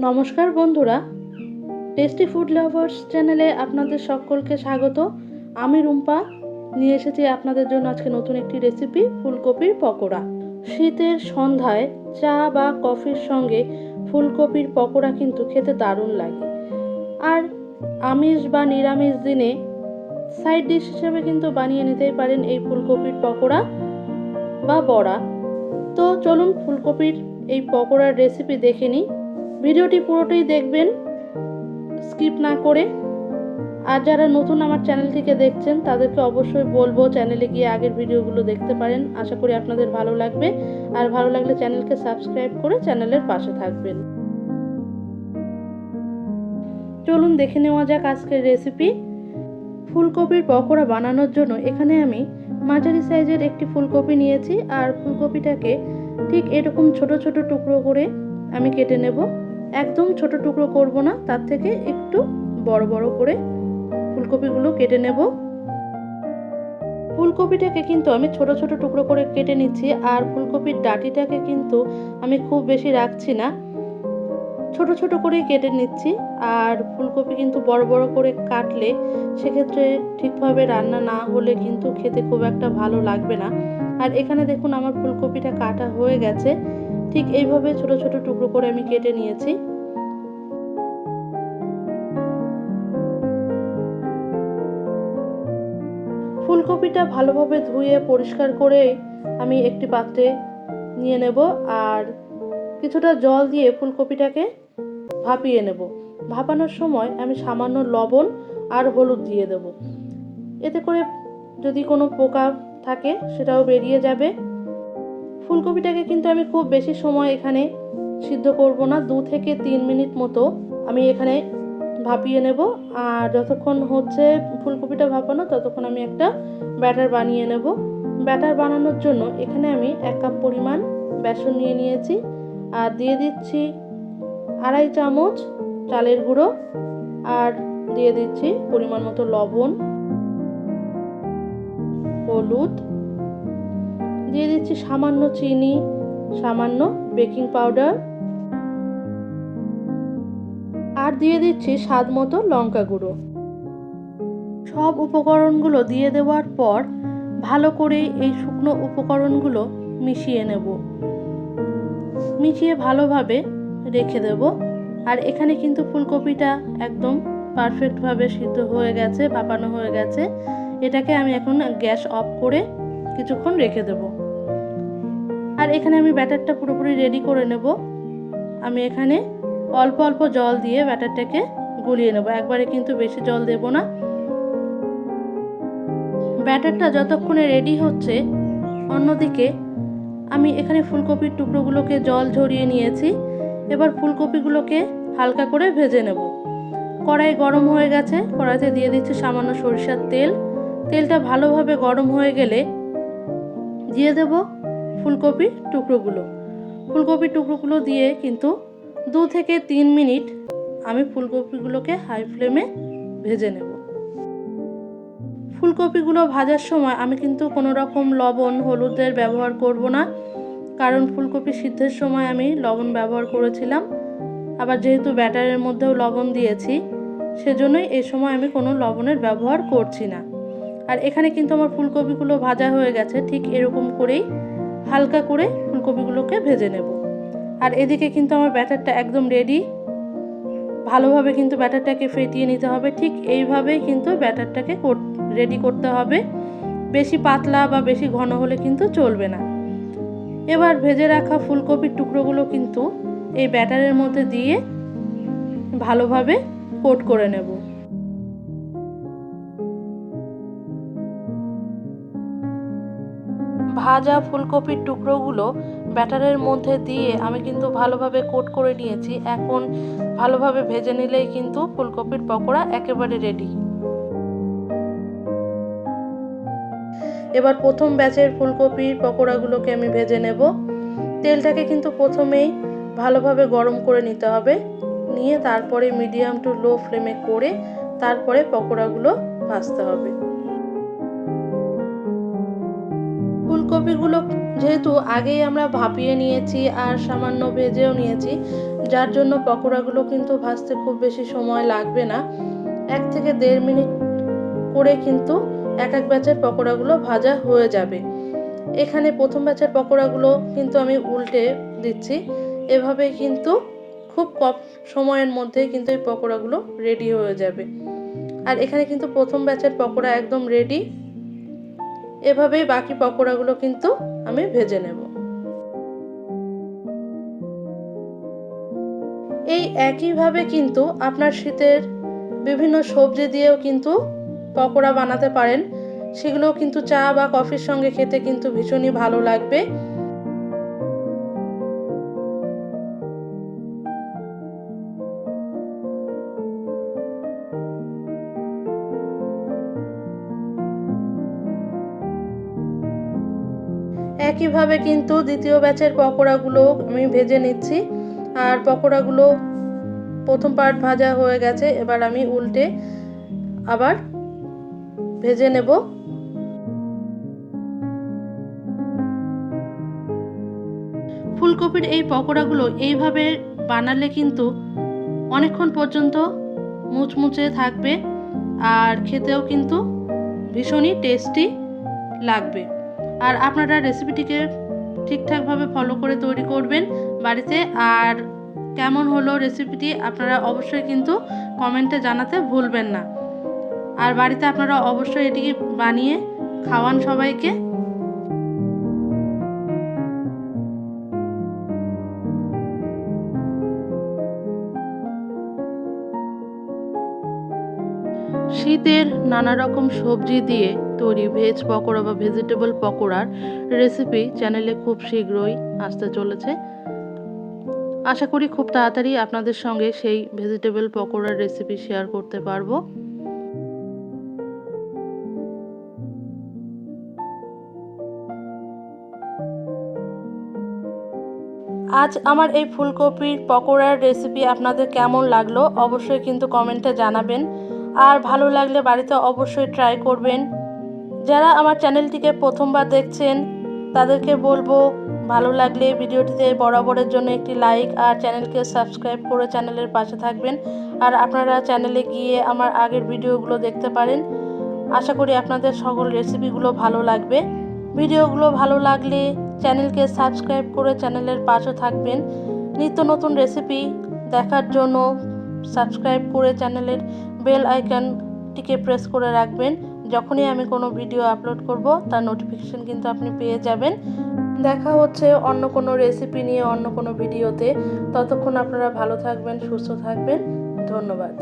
নমস্কার বন্ধুরা, tasty food lovers চ্যানেলে আপনাদের সকলকে স্বাগত। আমি রুম্পা নিয়ে এসেছি আপনাদের জন্য আজকে নতুন একটি রেসিপি, ফুলকপির পকোড়া। শীতের সন্ধ্যায় চা বা কফির সঙ্গে ফুলকপির পকোড়া কিন্তু খেতে দারুণ লাগে। আর আমিষ বা নিরামিষ দিনে সাইড ডিশ হিসেবে কিন্তু বানিয়ে নিতেই পারেন এই ফুলকপির পকোড়া বা বড়া। তো চলুন ফুলকপির এই পকোড়ার রেসিপি দেখে নিই। ভিডিওটি পুরোটাই দেখবেন, স্কিপ না করে। আর যারা নতুন আমার চ্যানেলটিকে দেখছেন তাদেরকে অবশ্যই বলবো চ্যানেলে গিয়ে আগের ভিডিওগুলো দেখতে পারেন। আশা করি আপনাদের ভালো লাগবে। আর ভালো লাগলে চ্যানেলকে সাবস্ক্রাইব করে চ্যানেলের পাশে থাকবেন। চলুন দেখে নেওয়া যাক আজকের রেসিপি। ফুলকপির পকোড়া বানানোর জন্য এখানে আমি মাঝারি সাইজের একটি ফুলকপি নিয়েছি। আর ফুলকপিটাকে ঠিক এরকম ছোট ছোট টুকরো করে আমি কেটে নেব। একদম ছোট টুকরো করব না, তার থেকে একটু বড় বড় করে ফুলকপিগুলো কেটে নেব। ফুলকপিটাকে কিন্তু আমি ছোট ছোট টুকরো করে কেটে নিচ্ছি। আর ফুলকপির ডাঁটিটাকে কিন্তু আমি খুব বেশি রাখছি না, ছোট ছোট করেই কেটে নিচ্ছি। আর ফুলকপি কিন্তু বড় বড় করে কাটলে সেক্ষেত্রে ঠিকভাবে রান্না না হলে কিন্তু খেতে খুব একটা ভালো লাগবে না। আর এখানে দেখুন আমার ফুলকপিটা কাটা হয়ে গেছে। ঠিক এইভাবে ছোট ছোট টুকরো করে আমি কেটে নিয়েছি। ফুলকপিটা ভালোভাবে ধুয়ে পরিষ্কার করে আমি একটি পাত্রে নিয়ে নেব। আর কিছুটা জল দিয়ে ফুলকপিটাকে ভাপিয়ে নেব। ভাপানোর সময় আমি সামান্য লবণ আর হলুদ দিয়ে দেব। এতে করে যদি কোনো পোকা থাকে সেটাও বেরিয়ে যাবে। ফুলকপিটাকে কিন্তু আমি খুব বেশি সময় এখানে সিদ্ধ করব না, 2 থেকে 3 মিনিট মতো আমি এখানে ভাপিয়ে নেব। আর যতক্ষণ হচ্ছে ফুলকপিটা ভাপানো ততক্ষণ আমি একটা ব্যাটার বানিয়ে নেব। ব্যাটার বানানোর জন্য এখানে আমি 1 কাপ পরিমাণ বেসন নিয়ে নিয়েছি। আর দিয়ে দিচ্ছি 2.5 চামচ চালের গুঁড়ো। আর দিয়ে দিচ্ছি পরিমাণ মতো লবণ, হলুদ, দিয়ে দিচ্ছি সামান্য চিনি, সামান্য বেকিং পাউডার, আর দিয়ে দিচ্ছি স্বাদ মতো লঙ্কা গুঁড়ো। সব উপকরণগুলো দিয়ে দেওয়ার পর ভালো করে এই শুকনো উপকরণগুলো মিশিয়ে নেব। মিশিয়ে ভালোভাবে রেখে দেব। আর এখানে কিন্তু ফুলকপিটা একদম পারফেক্টভাবে সিদ্ধ হয়ে গেছে, ভাপানো হয়ে গেছে। এটাকে আমি এখন গ্যাস অফ করে কিছুক্ষণ রেখে দেব। আর এখানে আমি ব্যাটারটা পুরোপুরি রেডি করে নেব। আমি এখানে অল্প অল্প জল দিয়ে ব্যাটারটাকে গুলিয়ে নেব, একবারে কিন্তু বেশি জল দেব না। ব্যাটারটা যতক্ষণে রেডি হচ্ছে অন্যদিকে আমি এখানে ফুলকপির টুকরোগুলোকে জল ঝরিয়ে নিয়েছি। এবার ফুলকপিগুলোকে হালকা করে ভেজে নেব। কড়াই গরম হয়ে গেছে, কড়াইতে দিয়ে দিচ্ছি সামান্য সরিষার তেল। তেলটা ভালোভাবে গরম হয়ে গেলে দিয়ে দেব ফুলকপির টুকরোগুলো। ফুলকপির টুকরোগুলো দিয়ে কিন্তু 2 থেকে 3 মিনিট আমি ফুলকপিগুলোকে হাই ফ্লেমে ভেজে নেব। ফুলকপিগুলো ভাজার সময় আমি কিন্তু কোনো রকম লবণ হলুদের ব্যবহার করব না, কারণ ফুলকপি সিদ্ধের সময় আমি লবণ ব্যবহার করেছিলাম। আবার যেহেতু ব্যাটারের মধ্যেও লবণ দিয়েছি সেজন্যই এই সময় আমি কোনো লবণের ব্যবহার করছি না। আর এখানে কিন্তু আমার ফুলকপিগুলো ভাজা হয়ে গেছে। ঠিক এরকম করেই হালকা করে ফুলকপিগুলোকে ভেজে নেব। আর এদিকে কিন্তু আমার ব্যাটারটা একদম রেডি। ভালোভাবে কিন্তু ব্যাটারটাকে ফেটিয়ে নিতে হবে। ঠিক এইভাবেই কিন্তু ব্যাটারটাকে রেডি করতে হবে। বেশি পাতলা বা বেশি ঘন হলে কিন্তু চলবে না। এবার ভেজে রাখা ফুলকপির টুকরোগুলো কিন্তু এই ব্যাটারের মধ্যে দিয়ে ভালোভাবে কোট করে নেব। ভাজা ফুলকপির টুকরোগুলো ব্যাটারের মধ্যে দিয়ে আমি কিন্তু ভালোভাবে কোট করে নিয়েছি। এখন ভালোভাবে ভেজে নিলেই কিন্তু ফুলকপির পকোড়া একেবারে রেডি। এবার প্রথম ব্যাচের ফুলকপির পকোড়াগুলোকে আমি ভেজে নেব। তেলটাকে কিন্তু প্রথমেই ভালোভাবে গরম করে নিতে হবে, নিয়ে তারপরে মিডিয়াম টু লো ফ্লেমে করে তারপরে পকোড়াগুলো ভাজতে হবে। ফুলকপিগুলো যেহেতু আগেই আমরা ভাপিয়ে নিয়েছি আর সামান্য ভেজেও নিয়েছি, যার জন্য পকোড়াগুলো কিন্তু ভাজতে খুব বেশি সময় লাগবে না। 1 থেকে 1.5 মিনিট করে কিন্তু এক ব্যাচের পকোড়াগুলো ভাজা হয়ে যাবে। এখানে প্রথম ব্যাচের পকোড়াগুলো কিন্তু আমি উল্টে দিচ্ছি। এভাবে কিন্তু খুব কম সময়ের মধ্যে কিন্তু এই পকোড়াগুলো রেডি হয়ে যাবে। আর এখানে কিন্তু প্রথম ব্যাচের পকোড়া একদম রেডি। এভাবেই বাকি পকোড়াগুলো কিন্তু আমি ভেজে নেব। এই একইভাবে কিন্তু আপনার শীতের বিভিন্ন সবজি দিয়েও কিন্তু পকোড়া বানাতে পারেন। সেগুলোও কিন্তু চা বা কফির সঙ্গে খেতে কিন্তু ভীষণই ভালো লাগবে। একইভাবে কিন্তু দ্বিতীয় ব্যাচের পকোড়াগুলো আমি ভেজে নিচ্ছি। আর পকোড়াগুলো প্রথম পার্ট ভাজা হয়ে গেছে, এবার আমি উল্টে আবার ভেজে নেব। ফুলকপির এই পকোড়াগুলো এইভাবে বানালে কিন্তু অনেকক্ষণ পর্যন্ত মুচমুচে থাকবে আর খেতেও কিন্তু ভীষণই টেস্টি লাগবে। আর আপনারা রেসিপিটিকে ঠিকঠাকভাবে ফলো করে তৈরি করবেন বাড়িতে। আর কেমন হলো রেসিপিটি আপনারা অবশ্যই কিন্তু কমেন্টে জানাতে ভুলবেন না। আর বাড়িতে আপনারা অবশ্যই এটিকে বানিয়ে খাওয়ান সবাইকে। শীতের নানা রকম সবজি দিয়ে তৈরি ভেজ পকোড়া বা ভেজিটেবল পকোড়ার রেসিপি চ্যানেলে খুব শীঘ্রই আসতে চলেছে। আশা করি খুব তাড়াতাড়ি আপনাদের সঙ্গে সেই ভেজিটেবল পকোড়ার রেসিপি শেয়ার করতে পারবো। আজ আমার এই ফুলকপির পকোড়ার রেসিপি আপনাদের কেমন লাগলো অবশ্যই কিন্তু কমেন্টে জানাবেন। আর ভালো লাগলে বাড়িতে অবশ্যই ট্রাই করবেন। যারা আমার চ্যানেলটিকে প্রথমবার দেখছেন তাদেরকে বলবো ভালো লাগলে ভিডিওটিতে বরাবরের জন্য একটি লাইক আর চ্যানেলকে সাবস্ক্রাইব করে চ্যানেলের পাশে থাকবেন। আর আপনারা চ্যানেলে গিয়ে আমার আগের ভিডিওগুলো দেখতে পারেন। আশা করি আপনাদের সকল রেসিপিগুলো ভালো লাগবে। ভিডিওগুলো ভালো লাগলে চ্যানেলকে সাবস্ক্রাইব করে চ্যানেলের পাশে থাকবেন। নিত্য নতুন রেসিপি দেখার জন্য সাবস্ক্রাইব করে চ্যানেলের বেল আইকনটিকে প্রেস করে রাখবেন। যখনই আমি কোনো ভিডিও আপলোড করব তার নোটিফিকেশন কিন্তু আপনি পেয়ে যাবেন। দেখা হচ্ছে অন্য কোনো রেসিপি নিয়ে অন্য কোনো ভিডিওতে। ততক্ষণ আপনারা ভালো থাকবেন, সুস্থ থাকবেন। ধন্যবাদ।